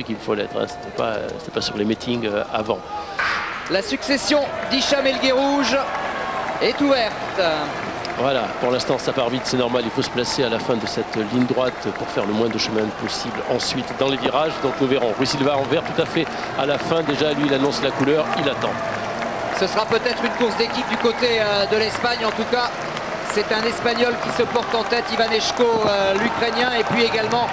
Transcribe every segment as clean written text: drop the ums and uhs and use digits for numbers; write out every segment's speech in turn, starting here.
aujourd'hui qu'il faut l'être. Hein. C'était pas sur les meetings avant. La succession d'Hicham El Guerrouj est ouverte. Voilà, pour l'instant ça part vite, c'est normal, il faut se placer à la fin de cette ligne droite pour faire le moins de chemin possible ensuite dans les virages. Donc nous verrons. Rui Silva en vert tout à fait à la fin, déjà lui il annonce la couleur, il attend. Ce sera peut-être une course d'équipe du côté de l'Espagne. En tout cas, c'est un Espagnol qui se porte en tête, Ivan Eshko, l'Ukrainien, et puis également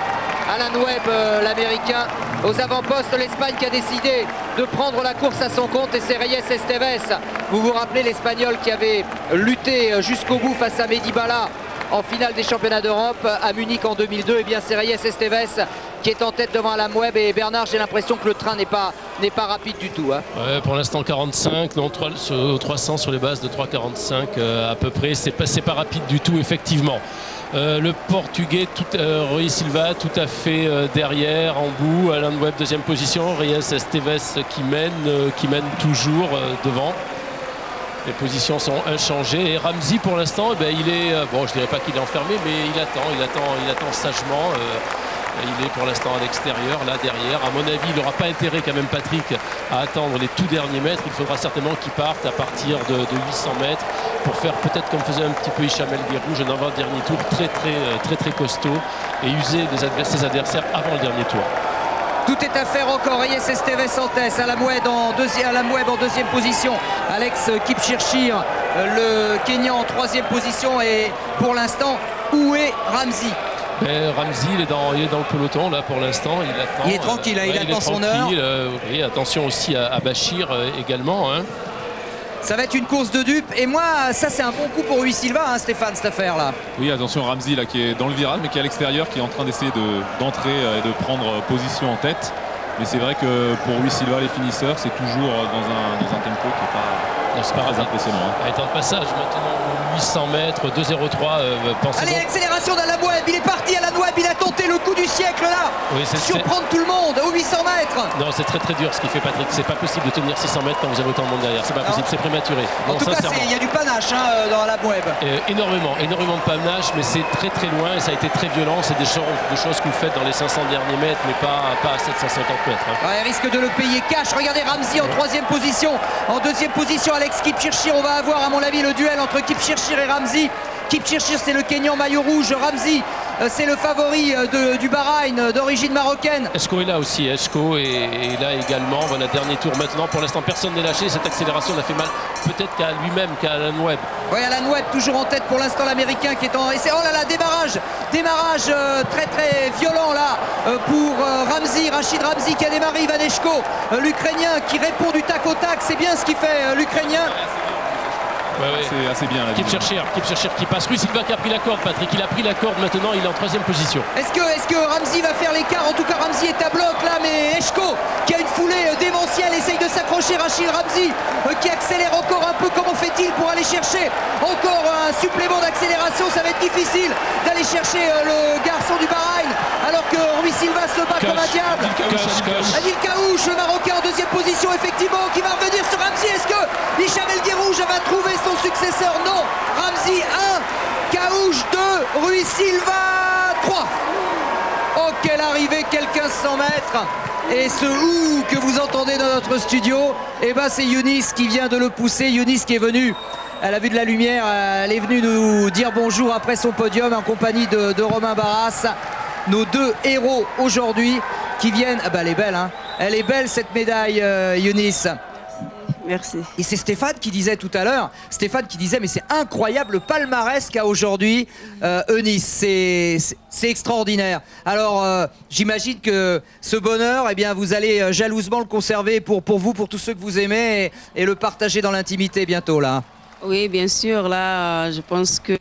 Alan Webb, l'Américain. Aux avant-postes, l'Espagne qui a décidé de prendre la course à son compte, et c'est Reyes Esteves. Vous vous rappelez l'Espagnol qui avait lutté jusqu'au bout face à Mehdi Bala en finale des championnats d'Europe à Munich en 2002. Et bien c'est Reyes Esteves qui est en tête devant Alan Webb. Et Bernard, j'ai l'impression que le train n'est pas rapide du tout. Hein. Ouais, pour l'instant 45, non, 300 sur les bases de 3,45 à peu près. C'est pas rapide du tout, effectivement. Le Portugais, Rui Silva tout à fait derrière, en bout. Alan Webb deuxième position, Reyes Esteves qui mène toujours devant. Les positions sont inchangées et Ramsey pour l'instant, il est, bon je dirais pas qu'il est enfermé, mais il attend sagement. Il est pour l'instant à l'extérieur, là derrière. À mon avis, il n'aura pas intérêt quand même Patrick à attendre les tout derniers mètres. Il faudra certainement qu'il parte à partir de 800 mètres pour faire peut-être comme faisait un petit peu Hicham El Guerrouj, un avant-dernier tour très costaud et user ses adversaires avant le dernier tour. Tout est à faire encore. Reyes Esteves en tête, Alan Webb en deuxième position. Alex Kipchirchir, le Kenyan en troisième position. Et pour l'instant, où est Ramsey? Ramsey, il est dans le peloton là pour l'instant. Il attend. Il est tranquille, il attend son heure. Oui, attention aussi à Bachir également. Hein. Ça va être une course de dupes. Et moi, ça c'est un bon coup pour Rui Silva, hein, Stéphane, cette affaire-là. Oui, attention Ramsey là qui est dans le virage, mais qui est à l'extérieur, qui est en train d'essayer d'entrer et de prendre position en tête. Mais c'est vrai que pour Rui Silva, les finisseurs, c'est toujours dans un tempo qui n'est pas très impressionnant. Hein. Allez, temps de passage maintenant, 800 mètres, 2,03. Allez, accélération d'Alan Webb, il est parti Alan Webb, il a tenté le coup du siècle là. Oui, surprendre tout le monde aux 800 mètres. Non, c'est très dur ce qu'il fait Patrick. C'est pas possible de tenir 600 mètres quand vous avez autant de monde derrière. C'est pas possible, c'est prématuré. En tout cas, il y a du panache hein, dans Alan Webb. Énormément de panache, mais c'est très loin et ça a été très violent. C'est des choses que vous faites dans les 500 derniers mètres, mais pas à 750 mètres. Hein. Ouais, il risque de le payer cash. Regardez Ramsey en troisième position. En deuxième position, Alex Kipchirchir. On va avoir, à mon avis, le duel entre Kipchirchir et Ramsey. Kipchirchir, c'est le Kenyan maillot rouge. Ramsey, c'est le favori du Bahreïn, d'origine marocaine. Eshko est là aussi. Eshko est là également. Voilà, dernier tour maintenant. Pour l'instant, personne n'est lâché. Cette accélération n'a fait mal peut-être qu'à lui-même, qu'à Alan Webb. Oui, Alan Webb toujours en tête pour l'instant, l'Américain qui est en... Oh là là, démarrage très violent là pour Ramsey, Rachid Ramsey qui a démarré. Ivan Eshko, l'Ukrainien qui répond du tac au tac. C'est bien ce qu'il fait l'Ukrainien. Ouais. C'est assez bien. Kipchirchir qui passe. Rui Silva qui a pris la corde, Patrick. Il a pris la corde maintenant, il est en troisième position. Est-ce que Ramsey va faire l'écart? En tout cas, Ramsey est à bloc là, mais Eshko qui a une foulée démentielle essaye de s'accrocher. Rachid Ramsey qui accélère encore un peu. Comment fait-il pour aller chercher encore un supplément d'accélération? Ça va être difficile d'aller chercher le garçon du Bahreïn alors que Rui Silva se bat comme un diable. Adil Kaouch, le Marocain en deuxième position, effectivement, qui va revenir sur Ramsey. Est-ce que Hicham El Guerrouj va trouver son successeur? Non. Ramsey 1, Kaouch 2, Rui Silva 3. Oh, quelle arrivée, quel 1500 mètres. Et ce ouh que vous entendez dans notre studio, c'est Younis qui vient de le pousser. Younis qui est venu, elle a vu de la lumière, elle est venue nous dire bonjour après son podium en compagnie de Romain Barras. Nos deux héros aujourd'hui qui viennent. Elle est belle, hein. Elle est belle cette médaille, Younis. Merci. Et c'est Stéphane qui disait tout à l'heure, mais c'est incroyable le palmarès qu'a aujourd'hui Eunice, c'est extraordinaire. Alors j'imagine que ce bonheur, vous allez jalousement le conserver pour vous, pour tous ceux que vous aimez et le partager dans l'intimité bientôt là. Oui, bien sûr, là je pense que